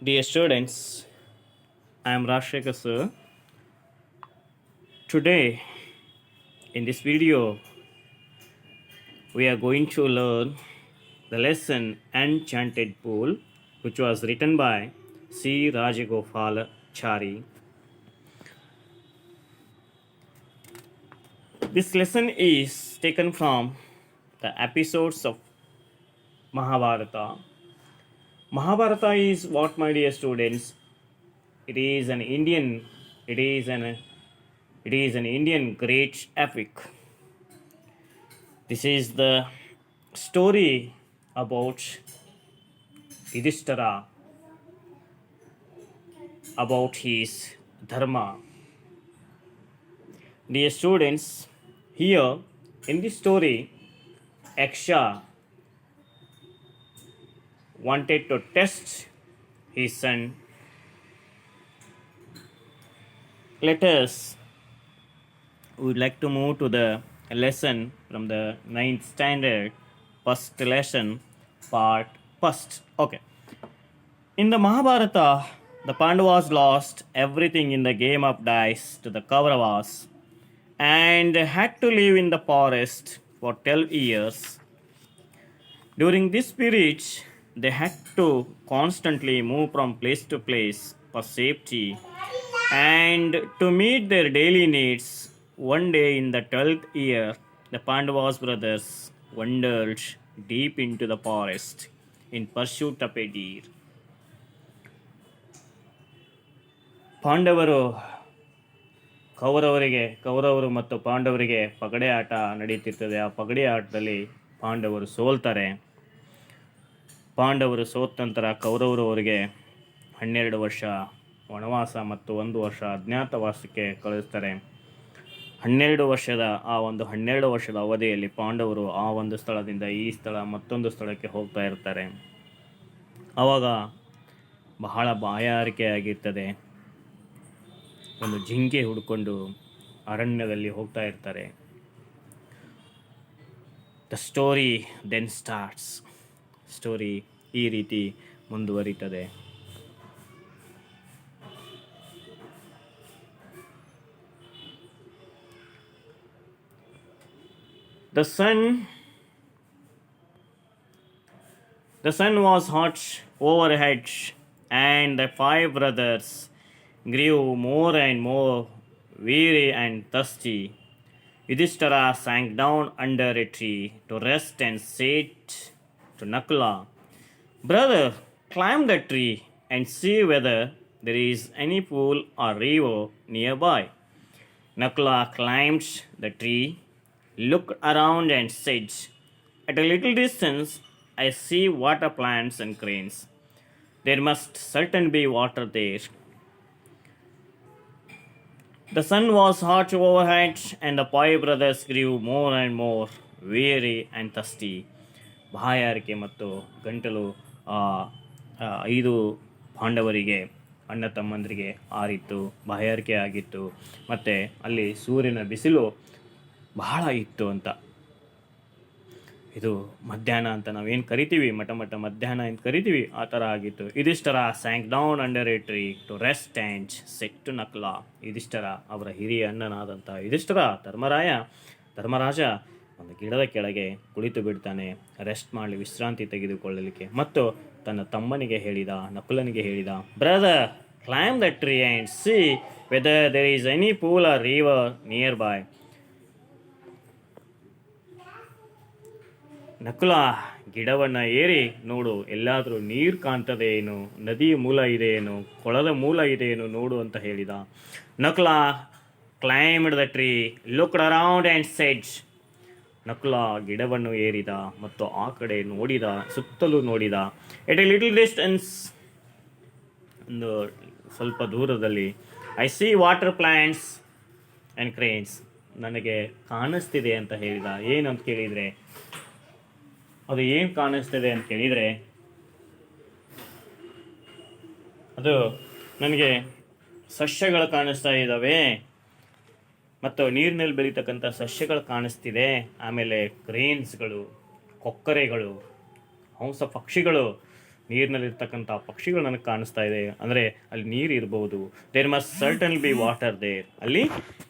Dear students, I am Rajashekhar sir. Today, in this video, we are going to learn the lesson Enchanted Pool, which was written by C. Rajagopalachari. This lesson is taken from the episodes of Mahabharata. Mahabharata is what, my dear students? It is an Indian. It is an Indian great epic. This is the story about Yudhishthira, about his dharma. Dear students, here in this story, Aksha wanted to test his son. Let us, we would like to move to the lesson from the 9th standard, first lesson, part first. Okay. In the Mahabharata, the Pandavas lost everything in the game of dice to the Kauravas and had to live in the forest for 12 years. During this period, they had to constantly move from place to place for safety and to meet their daily needs. One day in the 12th year, the Pandavas brothers wandered deep into the forest in pursuit of a deer. ಕೌರವರು ಮತ್ತು ಪಾಂಡವರಿಗೆ ಪಗಡೆ ಆಟ ನಡೀತಿರ್ತದೆ. ಆ ಪಗಡೆ ಆಟದಲ್ಲಿ ಪಾಂಡವರು ಸೋಲ್ತಾರೆ. ಪಾಂಡವರು ಸೋತ ನಂತರ ಕೌರವರು ಅವರಿಗೆ 12 ವರ್ಷ ವನವಾಸ ಮತ್ತು 1 ವರ್ಷ ಅಜ್ಞಾತವಾಸಕ್ಕೆ ಕಳಿಸ್ತಾರೆ. 12 ವರ್ಷದ ಅವಧಿಯಲ್ಲಿ ಪಾಂಡವರು ಆ ಒಂದು ಸ್ಥಳದಿಂದ ಈ ಸ್ಥಳ ಮತ್ತೊಂದು ಸ್ಥಳಕ್ಕೆ ಹೋಗ್ತಾ ಇರ್ತಾರೆ. ಆವಾಗ ಬಹಳ ಬಾಯಾರಿಕೆ ಆಗಿರ್ತದೆ. ಒಂದು ಜಿಂಕೆ ಹುಡ್ಕೊಂಡು ಅರಣ್ಯದಲ್ಲಿ ಹೋಗ್ತಾ ಇರ್ತಾರೆ. The story then starts. Story ಈ ರೀತಿ ಮುಂದುವರಿತದೆ. The sun was hot overhead, and the 5 brothers grew more and more weary and thirsty. Yudhishthira sank down under a tree to rest and said to Nakula, "Brother, climb the tree and see whether there is any pool or river nearby." Nakula climbed the tree, looked around and said, "At a little distance, I see water plants and cranes. There must certainly be water there." The sun was hot overhead, and the 5 brothers grew more and more weary and thirsty. ಬಾಯಾರಿಕೆ ಮತ್ತು ಗಂಟಲು 5 ಪಾಂಡವರಿಗೆ ಅಣ್ಣ ತಮ್ಮಂದರಿಗೆ ಆರಿತ್ತು, ಬಾಯಾರಿಕೆ ಆಗಿತ್ತು, ಮತ್ತು ಅಲ್ಲಿ ಸೂರ್ಯನ ಬಿಸಿಲು ಬಹಳ ಇತ್ತು ಅಂತ. ಇದು ಮಧ್ಯಾಹ್ನ ಅಂತ ನಾವೇನು ಕರಿತೀವಿ, ಮಧ್ಯಾಹ್ನ ಅಂತ ಕರಿತೀವಿ, ಆ ಥರ ಆಗಿತ್ತು. Yudhishthira sank down under a tree to rest and said to Nakula. Yudhishthira ಅವರ ಹಿರಿಯ ಅಣ್ಣನಾದಂಥ ಯುಧಿಷ್ಠಿರ ಧರ್ಮರಾಜ ಒಂದು ಗಿಡದ ಕೆಳಗೆ ಕುಳಿತು ಬಿಡ್ತಾನೆ, ರೆಸ್ಟ್ ಮಾಡಲಿ, ವಿಶ್ರಾಂತಿ ತೆಗೆದುಕೊಳ್ಳಲಿಕ್ಕೆ. ಮತ್ತು ತನ್ನ ತಮ್ಮನಿಗೆ ಹೇಳಿದ, ನಕುಲನಿಗೆ ಹೇಳಿದ, "brother, climb the tree and see whether there is any pool or river near by." Nakula, ಗಿಡವನ್ನು ಏರಿ ನೋಡು, ಎಲ್ಲಾದರೂ ನೀರು ಕಾಣ್ತದೆ ಏನು, ನದಿಯ ಮೂಲ ಇದೆ ಏನು, ಕೊಳದ ಮೂಲ ಇದೆ ಏನು ನೋಡು ಅಂತ ಹೇಳಿದ. Nakula climbed the tree, looked around and said. Nakula ಗಿಡವನ್ನು ಏರಿದ ಮತ್ತು ಆ ಕಡೆ ನೋಡಿದ, ಸುತ್ತಲೂ ನೋಡಿದ. ಎಟ್ ಎ ಲಿಟಲ್ ಡಿಸ್ಟೆನ್ಸ್, ಒಂದು ಸ್ವಲ್ಪ ದೂರದಲ್ಲಿ, I C water plants and cranes, ನನಗೆ ಕಾಣಿಸ್ತಿದೆ ಅಂತ ಹೇಳಿದ. ಏನಂತ ಕೇಳಿದರೆ, ಅದು ಏನು ಕಾಣಿಸ್ತಿದೆ ಅಂತ ಕೇಳಿದರೆ, ಅದು ನನಗೆ ಸಸ್ಯಗಳು ಕಾಣಿಸ್ತಾ ಇದ್ದಾವೆ, ಮತ್ತು ನೀರಿನಲ್ಲಿ ಬೆಳೀತಕ್ಕಂಥ ಸಸ್ಯಗಳು ಕಾಣಿಸ್ತಿದೆ. ಆಮೇಲೆ ಕ್ರೇನ್ಸ್ಗಳು, ಕೊಕ್ಕರೆಗಳು, ಹಂಸ ಪಕ್ಷಿಗಳು ನೀರಿನಲ್ಲಿರ್ತಕ್ಕಂಥ ಪಕ್ಷಿಗಳು ನನಗೆ ಕಾಣಿಸ್ತಾ ಇದೆ, ಅಂದರೆ ಅಲ್ಲಿ ನೀರು ಇರ್ಬೋದು. There must certainly be water there, ಅಲ್ಲಿ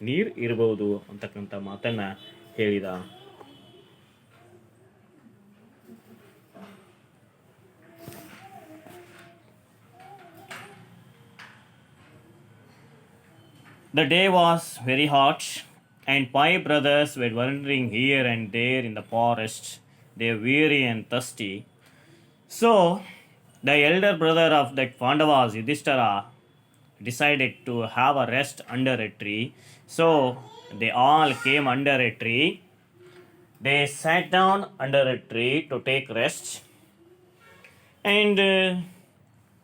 ನೀರು ಇರ್ಬೋದು ಅಂತಕ್ಕಂಥ ಮಾತನ್ನು ಹೇಳಿದ. The day was very hot, and five brothers were wandering here and there in the forest. They were weary and thirsty. So, the elder brother of that Pandavas, Yudhishthira, decided to have a rest under a tree. So, they all came under a tree. They sat down under a tree to take rest. And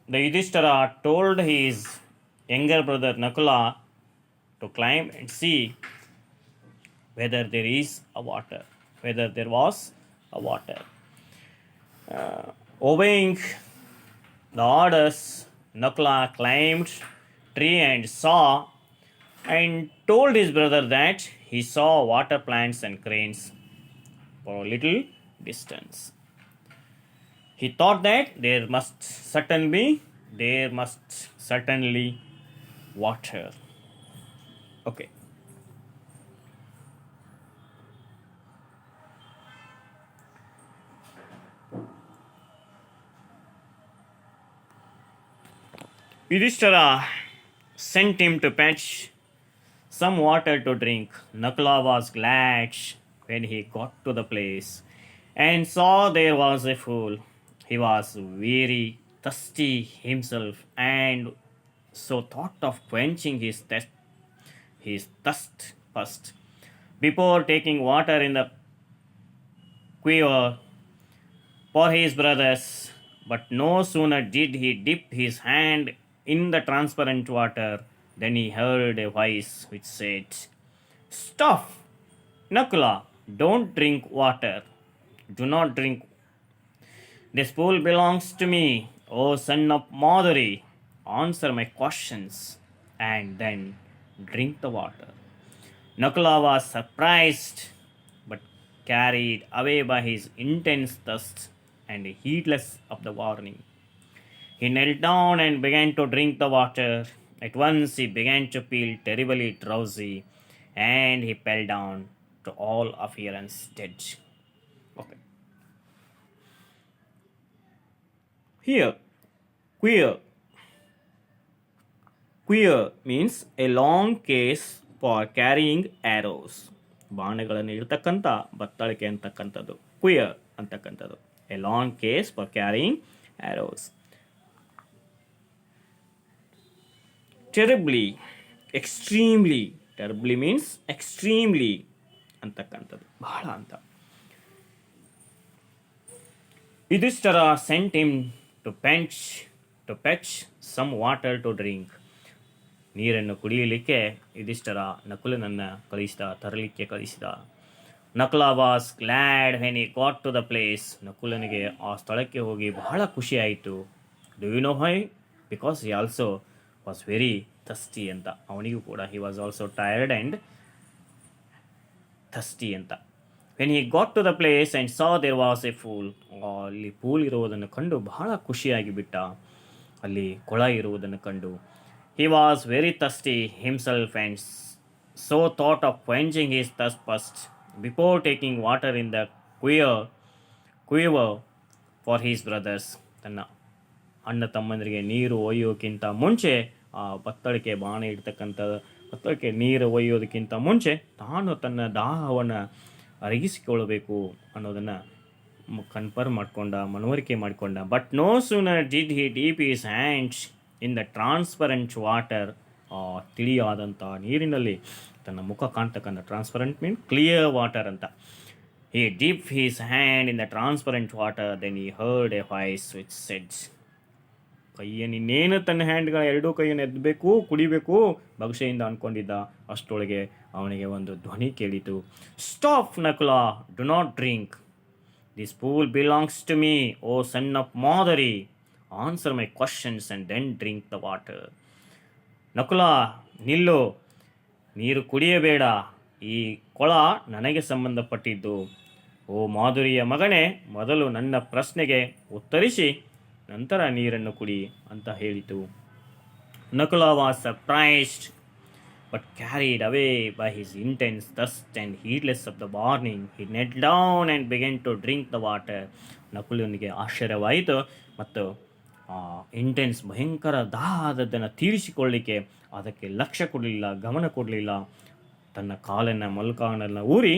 the Yudhishthira told his younger brother Nakula to climb and see whether there is a water, whether there was a water. Obeying the orders, Nakula climbed tree and saw and told his brother that he saw water plants and cranes for a little distance. He thought that there must certainly water. Okay. Yudhishthira sent him to fetch some water to drink. Nakula was glad when he got to the place and saw there was a pool. He was very thirsty himself and so thought of quenching his thirst first before taking water in the quiver for his brothers. But no sooner did he dip his hand in the transparent water than he heard a voice which said, "Stop, Nakula, don't drink water. Do not drink. This pool belongs to me, O son of Madhuri. Answer my questions and then drink the water." Nakula was surprised but carried away by his intense thirst and heedless of the warning. He knelt down and began to drink the water. At once he began to feel terribly drowsy and he fell down to all appearance dead. Okay. Here, queer means a long case for carrying arrows. ಬಾಣಗಳನ್ನು ಇಡ್ತಕ್ಕಂಥ ಬತ್ತಳಿಕೆ ಅಂತಕ್ಕಂಥದ್ದು quiver ಅಂತಕ್ಕಂಥದ್ದು. A long case for carrying arrows. Terribly, extremely. Terribly means extremely ಅಂತಕ್ಕಂಥದ್ದು, ಬಹಳ ಅಂತ. Yudhishthira sent him to fetch some water to drink. ನೀರನ್ನು ಕುಡಿಯಲಿಕ್ಕೆ ಯುಧಿಷ್ಠಿರ ನಕುಲನನ್ನು ತರಲಿಕ್ಕೆ ಕಳಿಸಿದ. Nakula was glad when he got to the place. ನಕುಲನಿಗೆ ಆ ಸ್ಥಳಕ್ಕೆ ಹೋಗಿ ಬಹಳ ಖುಷಿಯಾಯಿತು. Do you know why? Because he also was very thirsty ಅಂತ. ಅವನಿಗೂ ಕೂಡ he was also tired and thirsty ಅಂತ. When he got to the place and saw there was a pool. ಅಲ್ಲಿ ಪೂಲ್ ಇರುವುದನ್ನು ಕಂಡು ಬಹಳ ಖುಷಿಯಾಗಿ ಬಿಟ್ಟ. ಅಲ್ಲಿ ಕೊಳ ಇರುವುದನ್ನು ಕಂಡು. He was very thirsty himself and so thought of quenching his thirst first before taking water in the quiver for his brothers. ತನ್ನ ಅಣ್ಣ ತಮ್ಮಂದರಿಗೆ ನೀರು ಒಯ್ಯೋಕ್ಕಿಂತ ಮುಂಚೆ, ಆ ಬತ್ತಳಿಕೆ ನೀರು ಒಯ್ಯೋದಕ್ಕಿಂತ ಮುಂಚೆ ತಾನು ತನ್ನ ದಾಹವನ್ನು ಅರಗಿಸಿಕೊಳ್ಳಬೇಕು ಅನ್ನೋದನ್ನು ಕನ್ಫರ್ಮ್ ಮಾಡಿಕೊಂಡ, ಮನವರಿಕೆ ಮಾಡಿಕೊಂಡ. But no sooner did he dip his hands in the transparent water. ತಿಳಿಯಾದಂಥ ನೀರಿನಲ್ಲಿ ತನ್ನ ಮುಖ ಕಾಣ್ತಕ್ಕಂಥ, ಟ್ರಾನ್ಸ್ಪರೆಂಟ್ ಮೀನ್ ಕ್ಲಿಯರ್ ವಾಟರ್ ಅಂತ. He dip his hand in the transparent water then he heard a voice which said. ಕೈಯನ್ನು ಇನ್ನೇನು ತನ್ನ ಹ್ಯಾಂಡ್ಗಳ ಎರಡೂ ಕೈಯನ್ನು ಎದ್ದಬೇಕು, ಕುಡಿಬೇಕು ಭವಿಷ್ಯದಿಂದ ಅಂದ್ಕೊಂಡಿದ್ದ. ಅಷ್ಟರೊಳಗೆ ಅವನಿಗೆ ಒಂದು ಧ್ವನಿ ಕೇಳಿತು. Stop Nakula, do not drink. This pool belongs to me, O son of Madhuri. Answer my questions and then drink the water. Nakula, ನಿಲ್ಲು, ನೀರು ಕುಡಿಯಬೇಡ. ಈ ಕೊಳ ನನಗೆ ಸಂಬಂಧಪಟ್ಟಿದ್ದು. ಓ ಮಾಧುರಿಯ ಮಗನೇ, ಮೊದಲು ನನ್ನ ಪ್ರಶ್ನೆಗೆ ಉತ್ತರಿಸಿ ನಂತರ ನೀರನ್ನು ಕುಡಿ ಅಂತ ಹೇಳಿತು. Nakula was surprised but carried away by his intense thirst and heedless of the warning, he knelt down and began to drink the water. ನಕುಲನಿಗೆ ಆಶ್ಚರ್ಯವಾಯಿತು ಮತ್ತು ಇಂಟೆನ್ಸ್ ಭಯಂಕರ ದಾಹದನ್ನು ತೀರಿಸಿಕೊಳ್ಳಿಕ್ಕೆ ಅದಕ್ಕೆ ಲಕ್ಷ್ಯ ಕೊಡಲಿಲ್ಲ, ಗಮನ ಕೊಡಲಿಲ್ಲ. ತನ್ನ ಕಾಲನ್ನು ಮೊಲಕಾಲನ್ನು ಊರಿ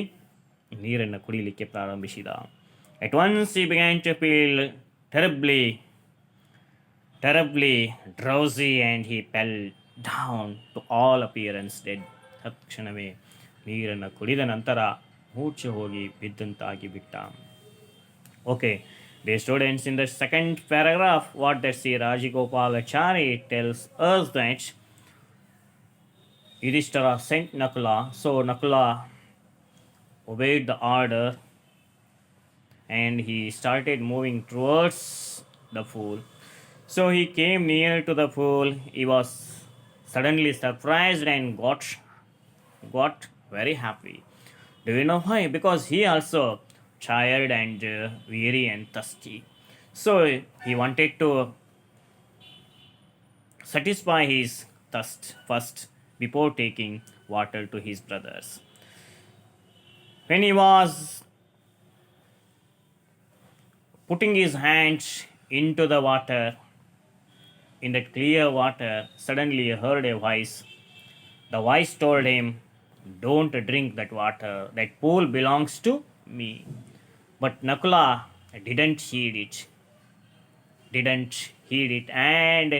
ನೀರನ್ನು ಕುಡಿಯಲಿಕ್ಕೆ ಪ್ರಾರಂಭಿಸಿದ. At once he began to feel terribly drowsy and he fell down to all appearance dead. ತತ್ಕ್ಷಣವೇ ನೀರನ್ನು ಕುಡಿದ ನಂತರ ಮೂರ್ಛೆ ಹೋಗಿ ಬಿದ್ದಂತಾಗಿ ಬಿಟ್ಟ. Okay, dear students, in the second paragraph, what that see Rajagopalachari tells us that Yudhishthira sent Nakula. So Nakula obeyed the order and he started moving towards the pool. So he came near to the pool. He was suddenly surprised and got very happy. Do you know why? Because he also tired and weary and thirsty. So he wanted to satisfy his thirst first before taking water to his brothers. When he was putting his hands into the water, in that clear water, suddenly he heard a voice. The voice told him, "Don't drink that water. That pool belongs to me." But Nakula didn't heed it, and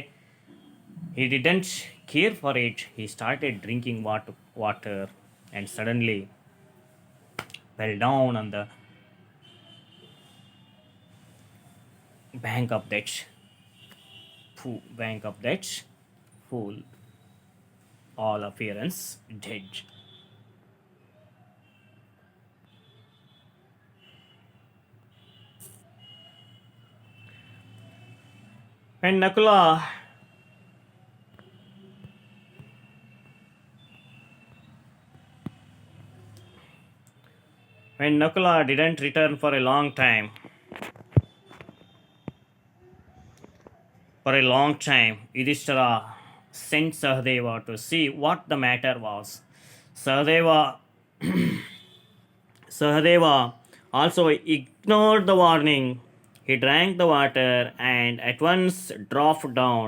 he didn't care for it. He started drinking water and suddenly fell down on the bank of that pool, all appearance dead. When Nakula didn't return for a long time, Yudhishthira sent Sahadeva to see what the matter was. Sahadeva also ignored the warning. He drank the water and at once dropped down.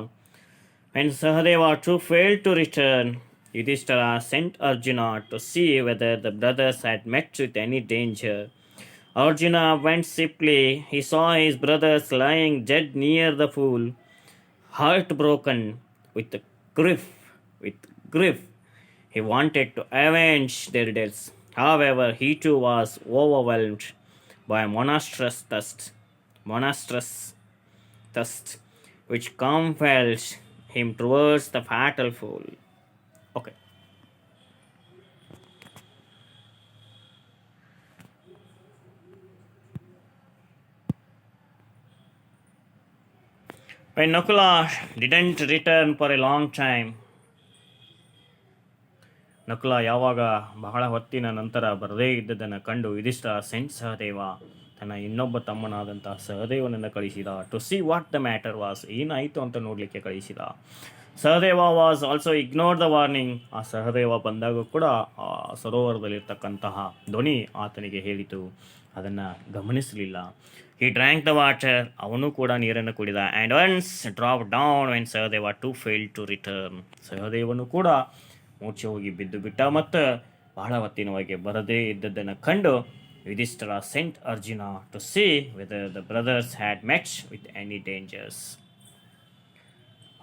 When Sahadeva too failed to return, Yudhishthira sent Arjuna to see whether the brothers had met with any danger. Arjuna went swiftly. He saw his brothers lying dead near the pool. Heartbroken with grief, he wanted to avenge their deaths. However, he too was overwhelmed by monstrous thirst, which compelled him towards the fatal pool. Okay. When Nakula didn't return for a long time, Nakula ಯಾವಾಗ ಬಹಳ ಹೊತ್ತಿನ ನಂತರ ಬರದೇ ಇದ್ದದನ್ನು ಕಂಡು Yudhishthira scent Sahadeva ತನ್ನ ಇನ್ನೊಬ್ಬ ತಮ್ಮನಾದಂಥ ಸಹದೇವನನ್ನು ಕಳಿಸಿದ. To see what the matter was, ಏನಾಯಿತು ಅಂತ ನೋಡಲಿಕ್ಕೆ ಕಳಿಸಿದ. Sahadeva was also ignore the warning. ಆ ಸಹದೇವ ಬಂದಾಗ ಕೂಡ ಆ ಸರೋವರದಲ್ಲಿರ್ತಕ್ಕಂತಹ ಧ್ವನಿ ಆತನಿಗೆ ಹೇಳಿತು, ಅದನ್ನು ಗಮನಿಸಲಿಲ್ಲ. ಹಿ ಡ್ರ್ಯಾಂಕ್ ದ ವಾಟರ್, ಅವನು ಕೂಡ ನೀರನ್ನು ಕುಡಿದ. And once drop down when Sahadeva too fail to return. ಸಹದೇವನು ಕೂಡ ಮೂರ್ಛೆ ಹೋಗಿ ಬಿದ್ದು ಬಿಟ್ಟ. ಮತ್ತು ಬಹಳ ಹೊತ್ತಿನವರೆಗೆ ಬರದೇ ಇದ್ದದ್ದನ್ನು ಕಂಡು Yudhishthira sent Arjuna to see whether the brothers had met with any dangers.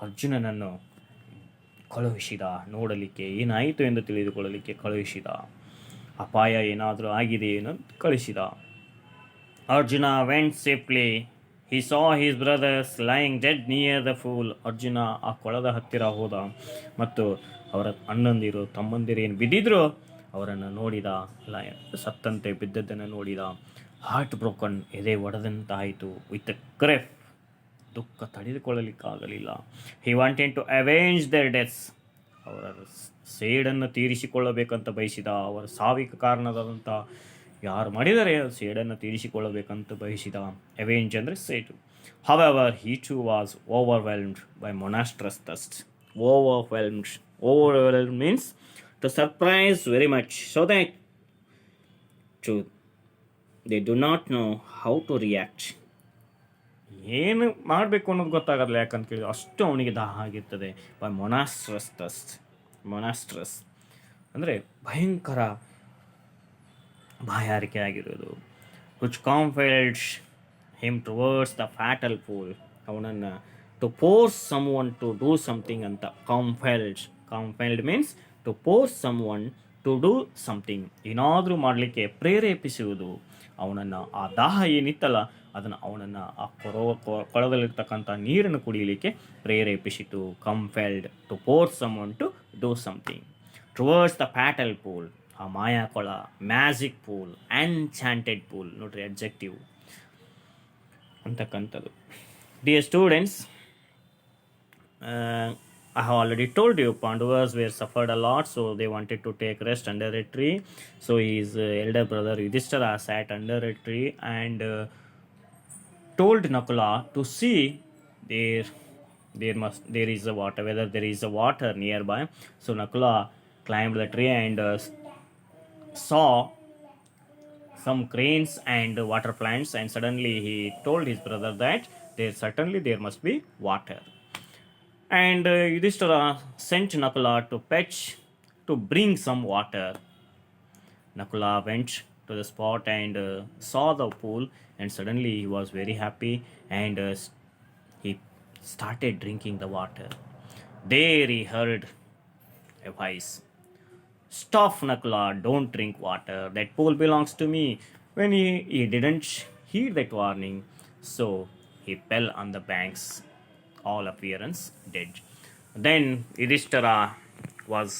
ಅರ್ಜುನನನ್ನು ಕಳುಹಿಸಿದ, ನೋಡಲಿಕ್ಕೆ ಏನಾಯಿತು ಎಂದು ತಿಳಿದುಕೊಳ್ಳಲಿಕ್ಕೆ ಕಳುಹಿಸಿದ. ಅಪಾಯ ಏನಾದರೂ ಆಗಿದೆಯೇನು ಕಳಿಸಿದ. Arjuna went safely. He saw his brothers lying dead near the pool. Arjuna ಆ ಕೊಳದ ಹತ್ತಿರ ಹೋದ ಮತ್ತು ಅವರ ಅಣ್ಣಂದಿರು ತಮ್ಮಂದಿರೇನು ಬಿದ್ದಿದ್ರು ಅವರನ್ನು ನೋಡಿದ. ಸತ್ತಂತೆ ಬಿದ್ದದ್ದನ್ನು ನೋಡಿದ. ಹಾರ್ಟ್ ಬ್ರೋಕನ್, ಎದೆ ಒಡೆದಂತಾಯಿತು. ವಿತ್ ಗ್ರೇಫ್, ದುಃಖ ತಡೆದುಕೊಳ್ಳಲಿಕ್ಕಾಗಲಿಲ್ಲ. He wanted to avenge their deaths. ಅವರ ಸೇಡನ್ನು ತೀರಿಸಿಕೊಳ್ಳಬೇಕಂತ ಬಯಸಿದ. ಅವರ ಸಾವಿಗೆ ಕಾರಣವಾದಂಥ ಯಾರು ಮಾಡಿದರೆ ಸೇಡನ್ನು ತೀರಿಸಿಕೊಳ್ಳಬೇಕಂತ ಬಯಸಿದ. ಅವೇಂಜ್ ಅಂದರೆ ಸೇಡು. However, he too was overwhelmed by monstrous thirst. Overwhelmed. Overwhelmed means to surprise very much, so that to they do not know how to react. ಏನು ಮಾಡಬೇಕು ಅನ್ನೋದು ಗೊತ್ತಾಗಲ್ಲ, ಯಾಕಂತ ಕೇಳಿದ್ರೆ ಅಷ್ಟು ಅವನಿಗೆ ದಾಹ ಆಗಿರ್ತದೆ. By ಮೊನಾಸ್ಟ್ರಸ್ thirst. ಮೊನಾಸ್ಟ್ರಸ್ ಅಂದರೆ ಭಯಂಕರ ಬಾಯಾರಿಕೆ ಆಗಿರೋದು. Which compelled him towards the fatal pool. ಅವನನ್ನು to force someone to do something ಅಂತ. Compelled means to force someone to do something. ಏನಾದರೂ ಮಾಡಲಿಕ್ಕೆ ಪ್ರೇರೇಪಿಸುವುದು. ಅವನನ್ನು ಆ ದಾಹ ಏನಿತ್ತಲ್ಲ ಅದನ್ನು ಅವನನ್ನು ಆ ಕೊಳದಲ್ಲಿರ್ತಕ್ಕಂಥ ನೀರನ್ನು ಕುಡಿಯಲಿಕ್ಕೆ ಪ್ರೇರೇಪಿಸಿತು. Compelled to force someone to do something towards the fatal pool. ಆ ಮಾಯಾ ಕೊಳ, ಮ್ಯಾಜಿಕ್ ಪೂಲ್, ಎನ್ಚಾಂಟೆಡ್ ಪೂಲ್. ನೋಡ್ರಿ ಅಬ್ಜೆಕ್ಟಿವ್ ಅಂತಕ್ಕಂಥದ್ದು. Dear students, I have already told you Pandavas were suffered a lot, so they wanted to take rest under a tree. So his elder brother Yudhishthira sat under a tree and told Nakula to see there is a water, whether there is a water nearby. So Nakula climbed the tree and saw some cranes and water plants, and suddenly he told his brother that there must be water. And Yudhishthira sent Nakula to bring some water. Nakula went to the spot and saw the pool, and suddenly he was very happy, and he started drinking the water. There he heard a voice. Stop, Nakula, don't drink water. That pool belongs to me. When he didn't heed that warning, so he fell on the banks, all appearance dead. Then Yudhishthira was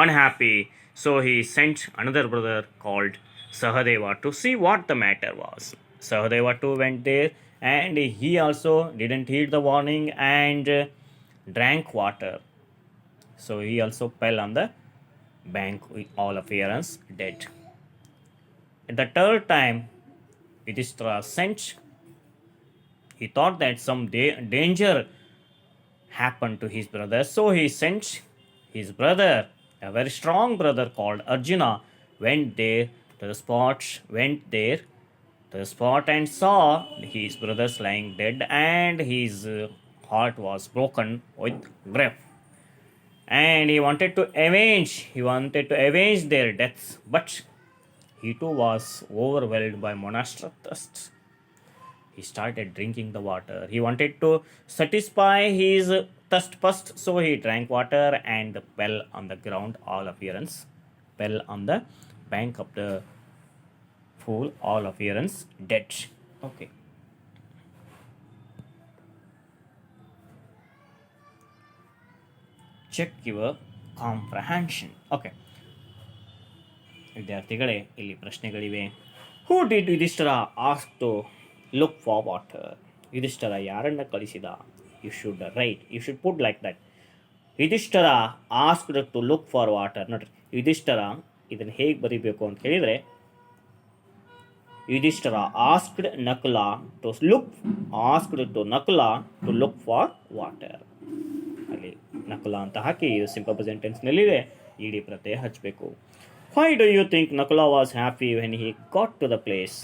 unhappy, so he sent another brother called Sahadeva to see what the matter was. Sahadeva too went there, and he also didn't heed the warning and drank water. So he also fell on the bank with all appearance dead. At the third time Yudhishthira sent, he thought that some danger happened to his brother, so he sent his brother, a very strong brother called Arjuna, went there to the spot and saw his brothers lying dead, and his heart was broken with grief, and he wanted to avenge their deaths, but he too was overwhelmed by monstrous thirst. He started drinking the water. He wanted to satisfy his thirst first, so he drank water and fell on the ground, all appearance. Fell on the bank of the pool, all appearance dead. Okay. Check your comprehension. Okay. ವಿದ್ಯಾರ್ಥಿಗಳೇ, ಇಲ್ಲಿ ಪ್ರಶ್ನೆಗಳಿವೆ. Who did Yudhishthira ask to look for water? Yudhishthira ಯಾರನ್ನು ಕಳಿಸಿದ? You should put like that. Yudhishthira asked to look for water. ನೋಡ್ರಿ, ಯುಧಿಷ್ಠಿರ ಇದನ್ನು ಹೇಗೆ ಬರೀಬೇಕು ಅಂತ ಹೇಳಿದರೆ, Yudhishthira asked Nakula to look for water. ಅಲ್ಲಿ ನಕುಲ ಅಂತ ಹಾಕಿ ಇದು ಸಿಂಪಲ್ ಪ್ರೆಸೆಂಟ್ ಟೆನ್ಸ್ನಲ್ಲಿದೆ, ಇಡಿ ಪ್ರತ್ಯಯ ಹಚ್ಚಬೇಕು. Why do you think Nakula was happy when he got to the place?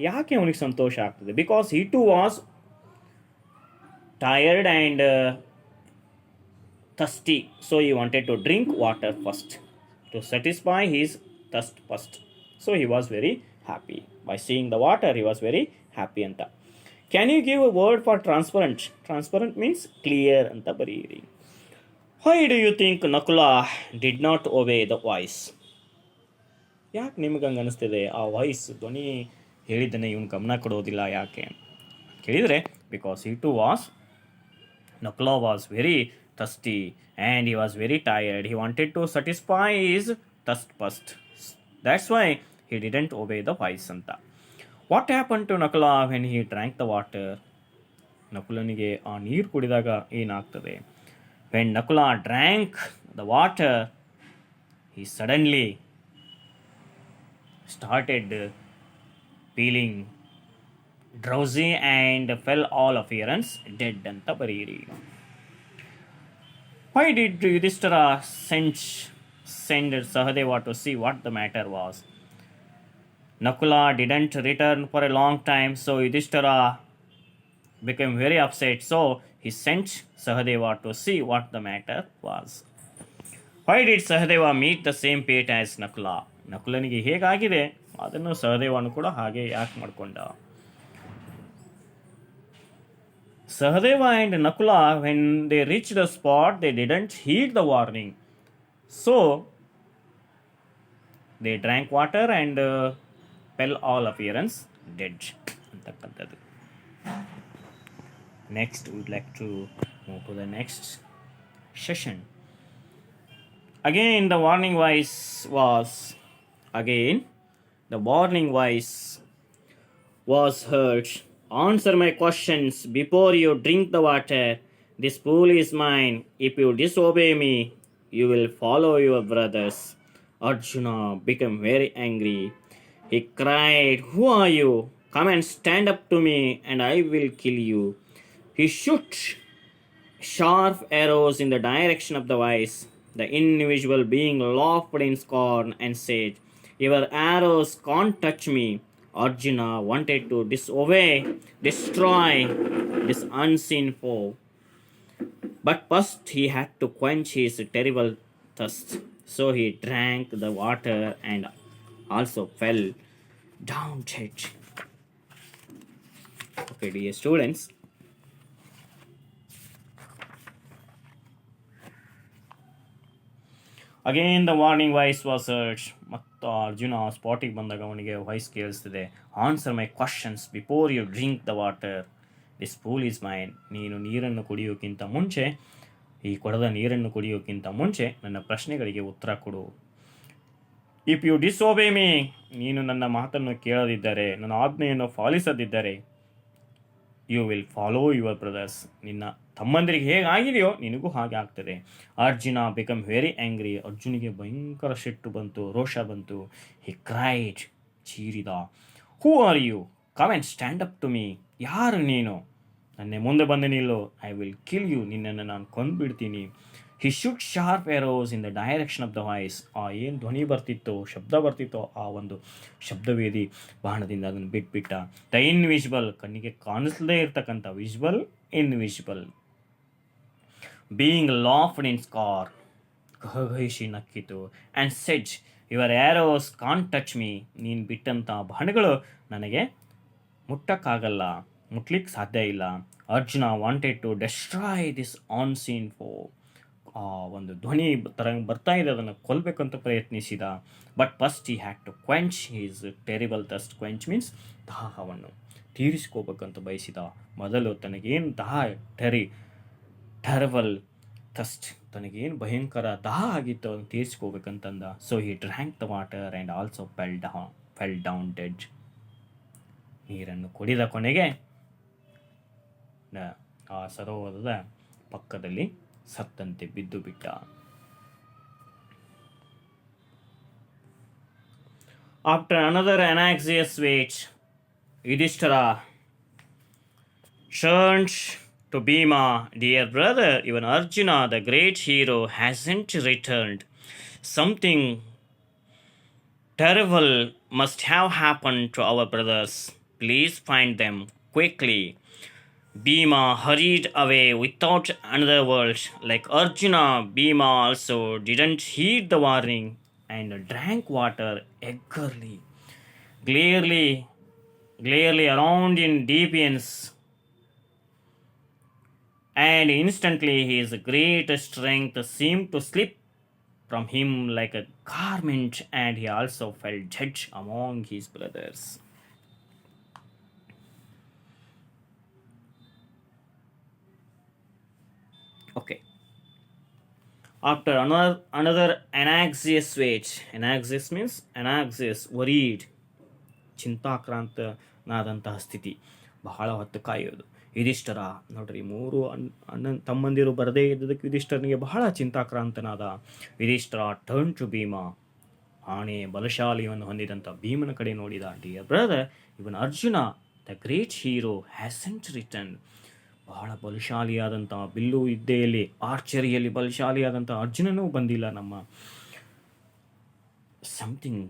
ಯಾಕೆ ಅವನಿಗೆ ಸಂತೋಷ ಆಗ್ತದೆ? Because he too was tired and thirsty, so he wanted to drink water first to satisfy his thirst first. So he was very happy. By seeing the water, he was very happy ಅಂತ. Can you give a word for transparent? Transparent means clear ಅಂತ ಬರೀರಿ. Why do you think Nakula did not obey the voice? ಯಾಕೆ ನಿಮ್ಗೆ ಹಂಗೆ ಅನಿಸ್ತಿದೆ? ಆ voice ಧ್ವನಿ ಹೇಳಿದ್ದನ್ನೇ ಇವನು ಗಮನ ಕೊಡೋದಿಲ್ಲ ಯಾಕೆ ಕೇಳಿದರೆ, because Nakula was very thirsty and he was very tired. He wanted to satisfy his thirst first. That's why he didn't obey the voice ಅಂತ. What happened to Nakula when he drank the water? ನಕುಲನಿಗೆ ಆ ನೀರು ಕುಡಿದಾಗ ಏನಾಗ್ತದೆ? When Nakula drank the water, he suddenly started feeling drowsy and fell all appearances dead ಅಂತ ಬರೀರಿ. Why did Yudhishthira send Sahadeva to see what the matter was? Nakula didn't return for a long time, so Yudhishthira became very upset. So he sent Sahadeva to see what the matter was. Why did Sahadeva meet the same fate as Nakula? ನಕುಲನಿಗೆ ಹೇಗಾಗಿದೆ ಅದನ್ನು ಸಹದೇವನು ಕೂಡ ಹಾಗೆ ಯಾಕೆ ಮಾಡಿಕೊಂಡ? Sahadeva and Nakula, when they reached the spot, they didn't heed the warning. So they drank water and fell all appearance dead. ಅಂತಕ್ಕಂಥದ್ದು. Next, we would like to move to the next session. Again, the warning voice was heard. Answer my questions before you drink the water. This pool is mine. If you disobey me, you will follow your brothers. Arjuna became very angry. He cried, "Who are you? Come and stand up to me, and I will kill you." He shot sharp arrows in the direction of the voice. The individual being laughed in scorn and said, "Your arrows can't touch me." Arjuna wanted to destroy this unseen foe. But first he had to quench his terrible thirst. So he drank the water and also fell down dead. Okay, dear students. Again the warning voice was heard. ಮತ್ತು ಅರ್ಜುನ ಸ್ಪಾಟಿಗೆ ಬಂದಾಗ ಅವನಿಗೆ voice ಕೇಳಿಸ್ತಿದೆ. Answer my questions before you drink the water. This pool is mine. ನೀನು ನೀರನ್ನು ಕುಡಿಯೋಕ್ಕಿಂತ ಮುಂಚೆ, ಈ ಕೊಡದ ನೀರನ್ನು ಕುಡಿಯೋಕ್ಕಿಂತ ಮುಂಚೆ ನನ್ನ ಪ್ರಶ್ನೆಗಳಿಗೆ ಉತ್ತರ ಕೊಡು. ಇಫ್ ಯು ಡಿಸೋಬೇ ಮೀ, ನೀನು ನನ್ನ ಮಾತನ್ನು ಕೇಳದಿದ್ದರೆ, ನನ್ನ ಆಜ್ಞೆಯನ್ನು ಪಾಲಿಸದಿದ್ದರೆ, you will follow your brothers. ನಿನ್ನ ತಮ್ಮಂದಿರಿಗೆ ಹೇಗಾಗಿದೆಯೋ ನಿನಗೂ ಹಾಗೆ ಆಗ್ತದೆ. Arjuna become very angry. ಅರ್ಜುನಿಗೆ ಭಯಂಕರ ಸಿಟ್ಟು ಬಂತು, ರೋಷ ಬಂತು. ಹಿ ಕ್ರೈಡ್, ಚೀರಿದ. Who are you? Come and stand up to me. ಯಾರು ನೀನು? ನನ್ನ ಮುಂದೆ ಬಂದು ನಿಲ್ಲು. I will kill you. ನಿನ್ನನ್ನು ನಾನು ಕೊಂದುಬಿಡ್ತೀನಿ. He shot sharp arrows in the direction of the voice. ಆ ಏನು ಧ್ವನಿ ಬರ್ತಿತ್ತೋ, ಶಬ್ದ ಬರ್ತಿತ್ತೋ, ಆ ಒಂದು ಶಬ್ದವೇದಿ ಬಾಣದಿಂದ ಅದನ್ನು ಬಿಟ್ಬಿಟ್ಟ. ದ ಇನ್ವಿಸಿಬಲ್, ಕಣ್ಣಿಗೆ ಕಾಣಿಸದೇ ಇರ್ತಕ್ಕಂಥ visual, invisible being laughed in scorn, ಗಹಗಹಿಸಿ ನಕ್ಕಿತು. And said, your arrows can't touch me. ನೀನು ಬಿಟ್ಟಂಥ ಬಾಣಗಳು ನನಗೆ ಮುಟ್ಟಕ್ಕಾಗಲ್ಲ, ಮುಟ್ಲಿಕ್ಕೆ ಸಾಧ್ಯ ಇಲ್ಲ. Arjuna wanted to destroy this unseen foe. ಆ ಒಂದು ಧ್ವನಿ ಬರ್ತಾ ಇದೆ, ಅದನ್ನು ಕೊಲ್ಲಬೇಕಂತ ಪ್ರಯತ್ನಿಸಿದ. But first he had to quench his terrible thirst. Quench means ದಾಹವನ್ನು ತೀರಿಸ್ಕೋಬೇಕಂತ ಬಯಸಿದ. ಮೊದಲು ತನಗೇನು ಟೆರಿಬಲ್ ಥಸ್ಟ್, ತನಗೇನು ಭಯಂಕರ ದಾಹ ಆಗಿತ್ತು ಅದನ್ನು ತೀರಿಸ್ಕೋಬೇಕಂತಂದ. So he drank the water and also fell down dead. ನೀರನ್ನು ಕುಡಿದ ಕೊನೆಗೆ ಆ ಸರೋವರದ ಪಕ್ಕದಲ್ಲಿ ಸತ್ತಂತೆ ಬಿದ್ದು ಬಿಟ್ಟ. After another anxious wait, Yudhishthira turned to Bhima. Dear brother, even Arjuna, the great hero, hasn't returned. Something terrible must have happened to our brothers. Please find them quickly. Bhima hurried away without another word. Like Arjuna, Bhima also didn't heed the warning and drank water eagerly, glaringly around in defiance. And instantly his great strength seemed to slip from him like a garment, and he also fell dead among his brothers. Okay. After another anxious wait. Anxious means worried, ಚಿಂತಾಕ್ರಾಂತನಾದಂತಹ ಸ್ಥಿತಿ, ಬಹಳ ಹೊತ್ತು ಕಾಯೋದು. ಯುಧಿಷ್ಠರ ನೋಡ್ರಿ, ಮೂರು ಅಣ್ಣ ತಮ್ಮಂದಿರು ಬರದೇ ಇದ್ದದಕ್ಕೆ ಯುಧಿಷ್ಠರನಿಗೆ ಬಹಳ ಚಿಂತಾಕ್ರಾಂತನಾದ. Yudhishthira turn to Bhima. ಆಣೆ ಬಲಶಾಲಿಯನ್ನು ಹೊಂದಿದಂಥ ಭೀಮನ ಕಡೆ ನೋಡಿದ. Dear brother, even Arjuna the great hero hasn't return. ಬಹಳ ಬಲಶಾಲಿಯಾದಂಥ ಬಿಲ್ಲು ವಿದ್ಯೆಯಲ್ಲಿ ಆರ್ಚರಿಯಲ್ಲಿ ಬಲಶಾಲಿಯಾದಂಥ ಅರ್ಜುನನೂ ಬಂದಿಲ್ಲ. ನಮ್ಮ something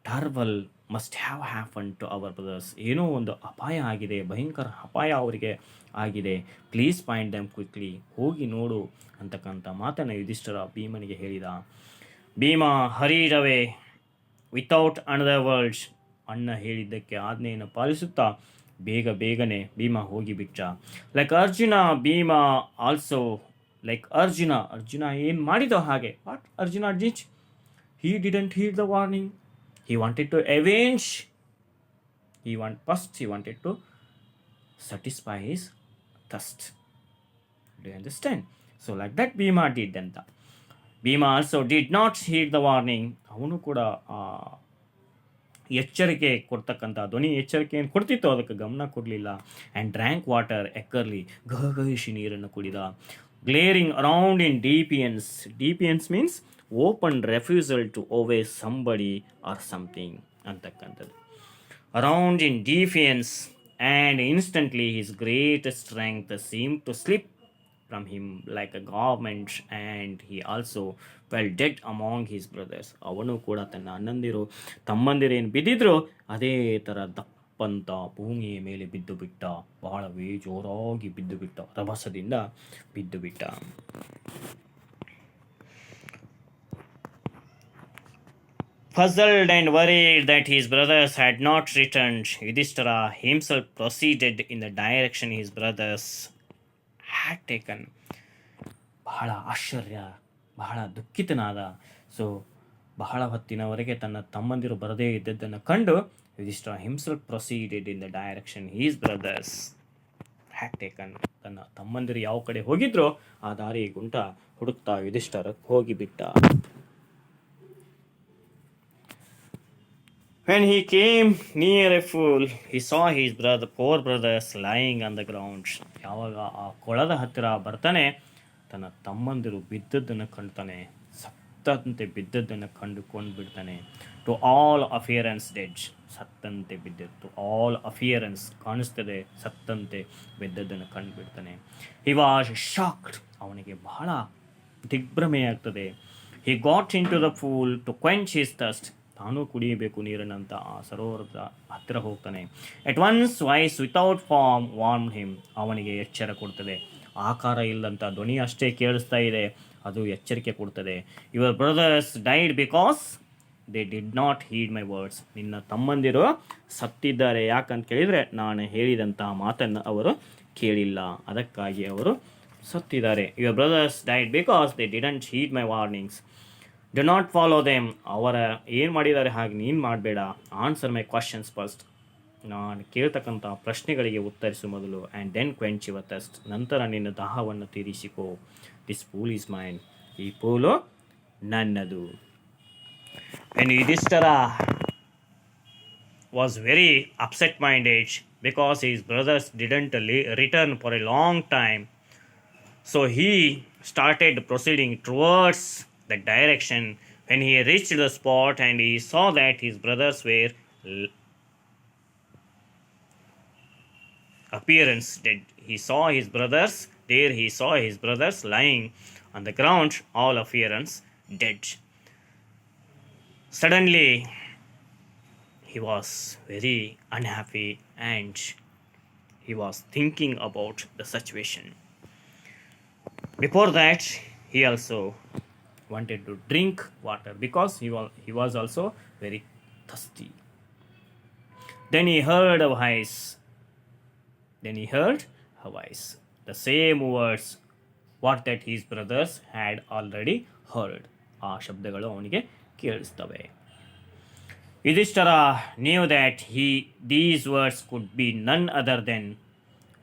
terrible must have happen to our brothers. ಏನೋ ಒಂದು ಅಪಾಯ ಆಗಿದೆ, ಭಯಂಕರ ಅಪಾಯ ಅವರಿಗೆ ಆಗಿದೆ. ಪ್ಲೀಸ್ ಫೈಂಡ್ ದೆಮ್ ಕ್ವಿಕ್ಲಿ, ಹೋಗಿ ನೋಡು ಅಂತಕ್ಕಂಥ ಮಾತನ್ನು ಯುಧಿಷ್ಠಿರ ಭೀಮನಿಗೆ ಹೇಳಿದ. Bhima hurried away without another words. ಅಣ್ಣ ಹೇಳಿದ್ದಕ್ಕೆ ಆಜ್ಞೆಯನ್ನು ಪಾಲಿಸುತ್ತಾ ಬೇಗನೆ ಭೀಮ ಹೋಗಿಬಿಟ್ಟ. Like Arjuna Bhima also, like Arjuna ಏನು ಮಾಡಿದೋ ಹಾಗೆ. What Arjuna did? He didn't heed the warning. He wanted to avenge. First he wanted to satisfy his thirst. Do you understand? So like that Bhima did anta. Bhima also did not heed the warning. ಅವನು ಕೂಡ ಎಚ್ಚರಿಕೆ ಕೊಡ್ತಕ್ಕಂಥ ಧ್ವನಿ ಎಚ್ಚರಿಕೆಯನ್ನು ಕೊಡ್ತಿತ್ತು, ಅದಕ್ಕೆ ಗಮನ ಕೊಡಲಿಲ್ಲ. And drank water eagerly, ಗಹಗಹಿಸಿ ನೀರನ್ನು ಕುಡಿದ. Glaring around in defiance. Defiance means open refusal to obey somebody or something ಅಂತಕ್ಕಂಥದ್ದು. Around in defiance and instantly his great strength seem to slip from him like a garment and he also fell dead among his brothers. ಅವನು ಕೂಡ ತನ್ನ ಅಣ್ಣಂದಿರು ತಮ್ಮಂದಿರೇನು ಬಿದ್ದಿದ್ರು ಅದೇ ಥರ ದಪ್ಪಂತ ಭೂಮಿಯ ಮೇಲೆ ಬಿದ್ದು ಬಿಟ್ಟ. ಬಹಳವೇ ಜೋರಾಗಿ ಬಿದ್ದು ಬಿಟ್ಟ, ರಭಸದಿಂದ ಬಿದ್ದು ಬಿಟ್ಟ. Puzzled and worried that his brothers had not returned, Yudhishthira himself proceeded in the direction his brothers had taken. ಬಹಳ ಆಶ್ಚರ್ಯ, ಬಹಳ ದುಃಖಿತನಾದ. ಸೊ ಬಹಳ ಹೊತ್ತಿನವರೆಗೆ ತನ್ನ ತಮ್ಮಂದಿರು ಬರದೇ ಇದ್ದದ್ದನ್ನು ಕಂಡು Yudhishthira himself proceeded in the direction his brothers had taken. ತನ್ನ ತಮ್ಮಂದಿರು ಯಾವ ಕಡೆ ಹೋಗಿದ್ರೋ ಆ ದಾರಿ ಗುಂಟ ಹುಡುಕ್ತಾ Yudhishthira ಹೋಗಿಬಿಟ್ಟ. When he came near a pool, he saw his poor brothers lying on the ground. ಯಾವಾಗ ಆ ಕೊಳದ ಹತ್ತಿರ ಬರ್ತಾನೆ, ತನ್ನ ತಮ್ಮಂದಿರು ಬಿದ್ದದ್ದನ್ನು ಕಾಣ್ತಾನೆ, ಸತ್ತಂತೆ ಬಿದ್ದದ್ದನ್ನು ಕಂಡುಕೊಂಡು ಬಿಡ್ತಾನೆ. ಟು ಆಲ್ ಅಫಿಯರೆನ್ಸ್ ಡೆಡ್, ಸತ್ತಂತೆ ಬಿದ್ದದ್ದು. ಟು ಆಲ್ ಅಫಿಯರೆನ್ಸ್ ಕಾಣಿಸ್ತದೆ, ಸತ್ತಂತೆ ಬಿದ್ದದ್ದನ್ನು ಕಂಡು ಬಿಡ್ತಾನೆ. ಹಿ ವಾಸ್ ಶಾಕ್ಡ್, ಅವನಿಗೆ ಬಹಳ ದಿಗ್ಭ್ರಮೆಯಾಗ್ತದೆ. He got into the pool to quench his thirst, ತಾನೂ ಕುಡಿಯಬೇಕು ನೀರನ್ನಂತ ಆ ಸರೋವರದ ಹತ್ತಿರ ಹೋಗ್ತಾನೆ. At once voice without form warned him, ಅವನಿಗೆ ಎಚ್ಚರ ಕೊಡ್ತದೆ. ಆಕಾರ ಇಲ್ಲಂತ ಧ್ವನಿ ಅಷ್ಟೇ ಕೇಳಿಸ್ತಾ ಇದೆ, ಅದು ಎಚ್ಚರಿಕೆ ಕೊಡ್ತದೆ. Your brothers died because they did not heed my words. ನಿನ್ನ ತಮ್ಮಂದಿರು ಸತ್ತಿದ್ದಾರೆ ಯಾಕಂತ ಕೇಳಿದರೆ ನಾನು ಹೇಳಿದಂಥ ಮಾತನ್ನು ಅವರು ಕೇಳಿಲ್ಲ, ಅದಕ್ಕಾಗಿ ಅವರು ಸತ್ತಿದ್ದಾರೆ. Your brothers died because they didn't heed my warnings. Do not follow them. ಅವರ ಏನು ಮಾಡಿದ್ದಾರೆ ಹಾಗೆ ನೀನು ಮಾಡಬೇಡ. ಆನ್ಸರ್ ಮೈ ಕ್ವಶನ್ಸ್ ಫಸ್ಟ್, ನಾನು ಕೇಳ್ತಕ್ಕಂಥ ಪ್ರಶ್ನೆಗಳಿಗೆ ಉತ್ತರಿಸು ಮೊದಲು. And then quench your thirst, ನಂತರ ನಿನ್ನ ದಾಹವನ್ನು ತೀರಿಸಿಕೋ. ದಿಸ್ ಪೂಲ್ ಈಸ್ ಮೈನ್, ಈ ಪೂಲು ನನ್ನದು. And Yudhishthira was very upset-minded because his brothers didn't return for a long time. So he started proceeding towards that direction. When he reached the spot and he saw that his brothers were appearance dead. He saw his brothers lying on the ground, all appearance dead. Suddenly he was very unhappy and he was thinking about the situation. Before that, he also wanted to drink water because he was also very thirsty. Then he heard a voice. The same words what that his brothers had already heard. ಆ ಶಬ್ದಗಳು ಅವನಿಗೆ ಕೇಳಿಸ್ತವೆ. Yudhishthira knew that these words could be none other than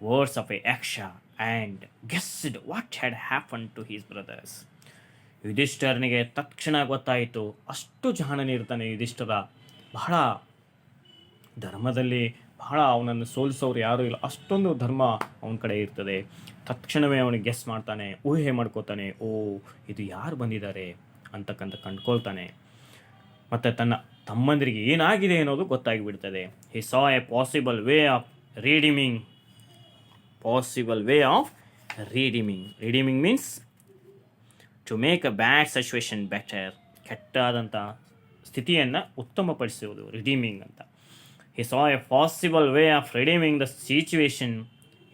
words of a Yaksha and guessed what had happened to his brothers. ಯುಧಿಷ್ಠರನಿಗೆ ತಕ್ಷಣ ಗೊತ್ತಾಯಿತು. ಅಷ್ಟು ಜಾಣನಿರ್ತಾನೆ ಯುಧಿಷ್ಠಿರ. ಬಹಳ ಧರ್ಮದಲ್ಲಿ ಬಹಳ ಅವನನ್ನು ಸೋಲಿಸೋರು ಯಾರೂ ಇಲ್ಲ, ಅಷ್ಟೊಂದು ಧರ್ಮ ಅವನ ಕಡೆ ಇರ್ತದೆ. ತಕ್ಷಣವೇ ಅವನಿಗೆ ಗೆಸ್ ಮಾಡ್ತಾನೆ, ಊಹೆ ಮಾಡ್ಕೋತಾನೆ, ಓ ಇದು ಯಾರು ಬಂದಿದ್ದಾರೆ ಅಂತಕ್ಕಂಥ ಕಂಡ್ಕೊಳ್ತಾನೆ. ಮತ್ತು ತನ್ನ ತಮ್ಮಂದಿರಿಗೆ ಏನಾಗಿದೆ ಅನ್ನೋದು ಗೊತ್ತಾಗಿಬಿಡ್ತದೆ. He saw a possible way of redeeming, possible way of redeeming means to make a bad situation better, ಕೆಟ್ಟಾದಂಥ ಸ್ಥಿತಿಯನ್ನು ಉತ್ತಮಪಡಿಸುವುದು ರಿಡೀಮಿಂಗ್ ಅಂತ. He saw a possible way of redeeming the situation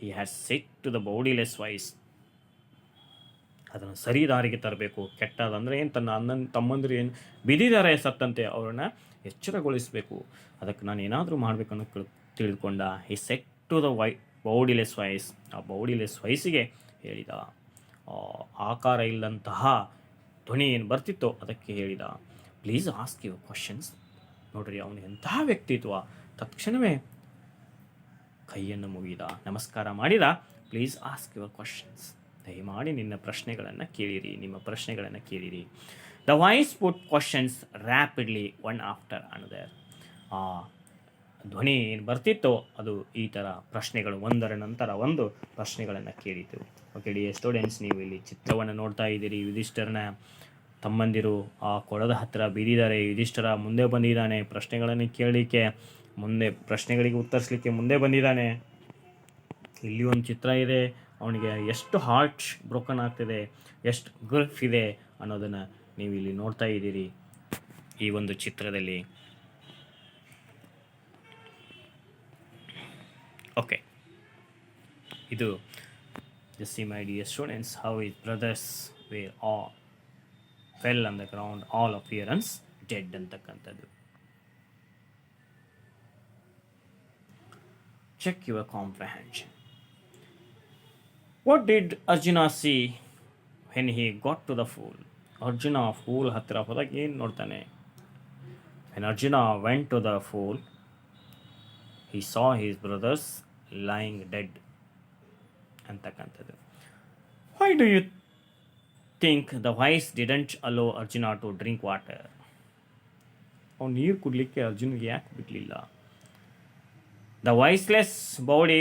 he had set to the bodiless wise. ಅದನ್ನು ಸರಿ ದಾರಿಗೆ ತರಬೇಕು. ಕೆಟ್ಟದಂದರೆ ಏನು, ತನ್ನ ತಮ್ಮಂದಿರು ಏನು ಬಿದ್ದಿದ್ದಾರೆ ಸತ್ತಂತೆ, ಅವ್ರನ್ನ ಎಚ್ಚರಗೊಳಿಸಬೇಕು. ಅದಕ್ಕೆ ನಾನು ಏನಾದರೂ ಮಾಡಬೇಕನ್ನೋ ತಿಳಿದುಕೊಂಡ. ಹಿ ಸೆಟ್ ಟು ದ ಬೌಡಿಲೆಸ್ ವಾಯ್ಸ್, ಆ ಬೌಡಿಲೆಸ್ ವಾಯ್ಸಿಗೆ ಹೇಳಿದ. ಆಕಾರ ಇಲ್ಲಂತಹ ಧ್ವನಿ ಏನು ಬರ್ತಿತ್ತೋ ಅದಕ್ಕೆ ಹೇಳಿದ, ಪ್ಲೀಸ್ ಆಸ್ಕ್ ಯುವರ್ ಕ್ವಶನ್ಸ್. ನೋಡ್ರಿ, ಅವನು ಎಂತಹ ವ್ಯಕ್ತಿತ್ವ. ತಕ್ಷಣವೇ ಕೈಯನ್ನು ಮುಗಿದ, ನಮಸ್ಕಾರ ಮಾಡಿದ. ಪ್ಲೀಸ್ ಆಸ್ಕ್ ಯುವರ್ ಕ್ವಶನ್ಸ್, ದಯಮಾಡಿ ನಿಮ್ಮ ಪ್ರಶ್ನೆಗಳನ್ನು ಕೇಳಿರಿ. The voice put questions rapidly one after another. ಆ ಧ್ವನಿ ಏನು ಬರ್ತಿತ್ತೋ ಅದು ಈ ಥರ ಪ್ರಶ್ನೆಗಳು ಒಂದರ ನಂತರ ಒಂದು ಪ್ರಶ್ನೆಗಳನ್ನು ಕೇಳಿತು. ಓಕೆ ಡಿಯರ್ ಸ್ಟೂಡೆಂಟ್ಸ್, ನೀವು ಇಲ್ಲಿ ಚಿತ್ರವನ್ನು ನೋಡ್ತಾ ಇದ್ದೀರಿ. ಯುಧಿಷ್ಠರನ ತಮ್ಮಂದಿರು ಆ ಕೊಳದ ಹತ್ತಿರ ಬಿದ್ದಿದ್ದಾರೆ. ಯುಧಿಷ್ಠರ ಮುಂದೆ ಬಂದಿದ್ದಾನೆ, ಪ್ರಶ್ನೆಗಳನ್ನು ಕೇಳಲಿಕ್ಕೆ ಮುಂದೆ, ಪ್ರಶ್ನೆಗಳಿಗೆ ಉತ್ತರಿಸಲಿಕ್ಕೆ ಮುಂದೆ ಬಂದಿದ್ದಾನೆ. ಇಲ್ಲಿ ಒಂದು ಚಿತ್ರ ಇದೆ, ಅವನಿಗೆ ಎಷ್ಟು ಹಾರ್ಟ್ ಬ್ರೋಕನ್ ಆಗ್ತಿದೆ, ಎಷ್ಟು ಗ್ರಿಫ್ ಇದೆ ಅನ್ನೋದನ್ನು ನೀವು ಇಲ್ಲಿ ನೋಡ್ತಾ ಇದ್ದೀರಿ ಈ ಒಂದು ಚಿತ್ರದಲ್ಲಿ. ಓಕೆ, ಇದು just see my dear students how his brothers were all fell on the ground, all appearance dead ಅಂತಕ್ಕಂಥದ್ದು. Check your comprehension. What did Arjuna see when he got to the pool? Arjuna pool ಹತ್ತಿರ ಹೋದಾಗ ಏನು ನೋಡ್ತಾನೆ? When Arjuna went to the pool, he saw his brothers lying dead ಅಂತಕ್ಕಂಥದ್ದು. Why do you think the wise didn't allow Arjuna to drink water? ಅವನು ನೀರು ಕುಡಲಿಕ್ಕೆ ಅರ್ಜುನಿಗೆ ಯಾಕೆ ಬಿಡಲಿಲ್ಲ? The voiceless body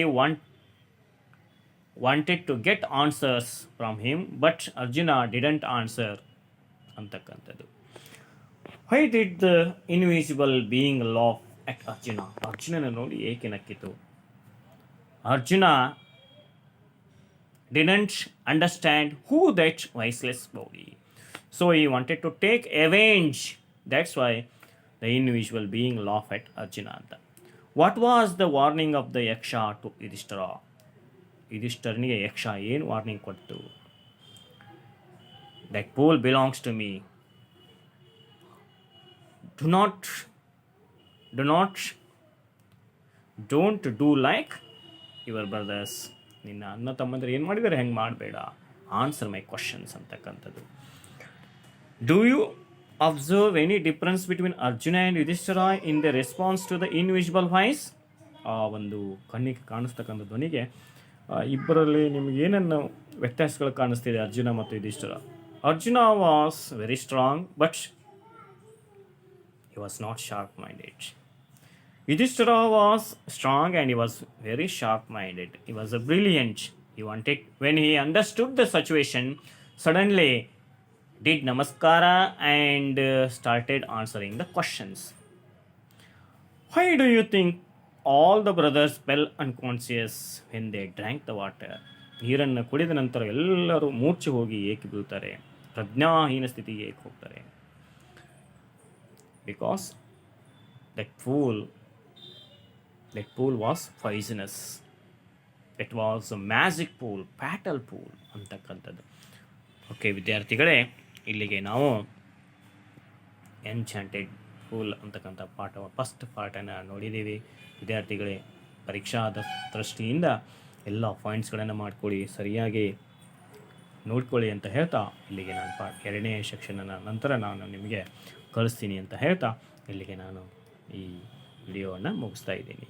wanted to get answers from him, but Arjuna didn't answer ಅಂತಕ್ಕಂಥದ್ದು. Why did the invisible being laugh at Arjuna? ಅರ್ಜುನನ ನೋಡಿ ಏಕೆ ನಕ್ಕಿತು? Arjuna didn't understand who that voiceless body, so he wanted to take revenge. That's why the invisible being laughed at Arjuna. What was the warning of the yaksha to Yudhishthira? ಯುಧಿಷ್ಠರನಿಗೆ ಯಕ್ಷ ಏನು warning ಕೊಟ್ಟು? That pool belongs to me. Don't do like your brothers. ನಿನ್ನ ಅಣ್ಣ ತಮ್ಮಂದ್ರೆ ಏನು ಮಾಡಿದರೆ ಹೆಂಗೆ ಮಾಡಬೇಡ. Answer my questions ಅಂತಕ್ಕಂಥದ್ದು. Do you observe any difference between Arjuna and Yudhishthira in the response to the invisible voice? ಆ ಒಂದು ಕಣ್ಣಿಗೆ ಕಾಣಿಸ್ತಕ್ಕಂಥ ಧ್ವನಿಗೆ ಇಬ್ಬರಲ್ಲಿ ನಿಮಗೆ ಏನನ್ನು ವ್ಯತ್ಯಾಸಗಳು ಕಾಣಿಸ್ತಿದೆ ಅರ್ಜುನ ಮತ್ತು Yudhishthira? Arjuna was very strong but he was not sharp-minded. Yudhishthira was strong and he was very sharp-minded. He was a brilliant. When he understood the situation, suddenly did namaskara and started answering the questions. Why do you think all the brothers fell unconscious when they drank the water? ನೀರನ್ನು ಕುಡಿದ ನಂತರ ಎಲ್ಲರೂ ಮೂರ್ಛೆ ಹೋಗಿ ಏಕೆ ಬೀಳ್ತಾರೆ, ಪ್ರಜ್ಞಾಹೀನ ಸ್ಥಿತಿಗೆ ಏಕೆ ಹೋಗ್ತಾರೆ? Because that pool was poisonous. It was a magic pool, fatal pool ಅಂತಕ್ಕಂಥದ್ದು. ಓಕೆ ವಿದ್ಯಾರ್ಥಿಗಳೇ, ಇಲ್ಲಿಗೆ ನಾವು ಎನ್ಚಾಂಟೆಡ್ ಪೂಲ್ ಅಂತಕ್ಕಂಥ ಫಸ್ಟ್ ಪಾರ್ಟನ್ನು ನೋಡಿದ್ದೀವಿ. ವಿದ್ಯಾರ್ಥಿಗಳೇ, ಪರೀಕ್ಷಾದ ದೃಷ್ಟಿಯಿಂದ ಎಲ್ಲ ಪಾಯಿಂಟ್ಸ್ಗಳನ್ನು ಮಾಡ್ಕೊಳ್ಳಿ, ಸರಿಯಾಗಿ ನೋಡ್ಕೊಳ್ಳಿ ಅಂತ ಹೇಳ್ತಾ ಇಲ್ಲಿಗೆ ನಾನು ಎರಡನೇ ಸೆಕ್ಷನನ್ನು ನಂತರ ನಾನು ನಿಮಗೆ ಕಳಿಸ್ತೀನಿ ಅಂತ ಹೇಳ್ತಾ ಇಲ್ಲಿಗೆ ನಾನು ಈ ವಿಡಿಯೋವನ್ನು ಮುಗಿಸ್ತಾ ಇದ್ದೀನಿ.